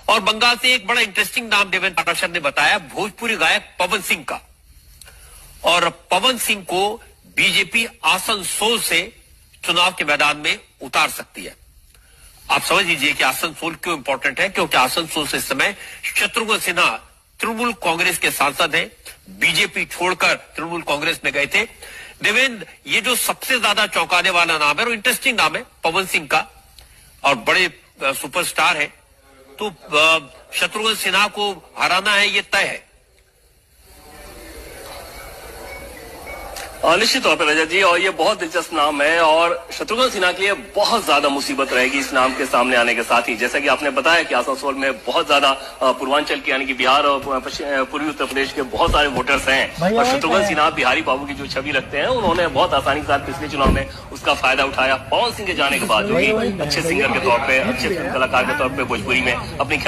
और बंगाल से एक बड़ा इंटरेस्टिंग नाम देवेंद्र पाठक ने बताया, भोजपुरी गायक पवन सिंह का। और पवन सिंह को बीजेपी आसनसोल से चुनाव के मैदान में उतार सकती है। आप समझ लीजिए कि आसनसोल क्यों इंपॉर्टेंट है, क्योंकि आसनसोल से इस समय शत्रुघ्न सिन्हा तृणमूल कांग्रेस के सांसद हैं, बीजेपी छोड़कर तृणमूल कांग्रेस में गए थे। देवेंद्र, ये जो सबसे ज्यादा चौंकाने वाला नाम है और इंटरेस्टिंग नाम है पवन सिंह का, और बड़े सुपरस्टार है, तो शत्रुघ्न सिन्हा को हराना है, ये तय है। निश्चित तौर पर रजत जी, और ये बहुत दिलचस्प नाम है और शत्रुघ्न सिन्हा के लिए बहुत ज्यादा मुसीबत रहेगी इस नाम के सामने आने के साथ ही। जैसा कि आपने बताया कि आसनसोल में बहुत ज्यादा पूर्वांचल के यानी कि बिहार और पूर्वी उत्तर प्रदेश के बहुत सारे वोटर्स हैं, और शत्रुघ्न सिन्हा बिहारी बाबू की जो छवि रखते हैं, उन्होंने बहुत आसानी के साथ पिछले चुनाव में उसका फायदा उठाया। पवन सिंह के जाने के बाद जो कि अच्छे सिंगर के तौर पर, अच्छे फिल्म कलाकार के तौर पर भोजपुरी में अपनी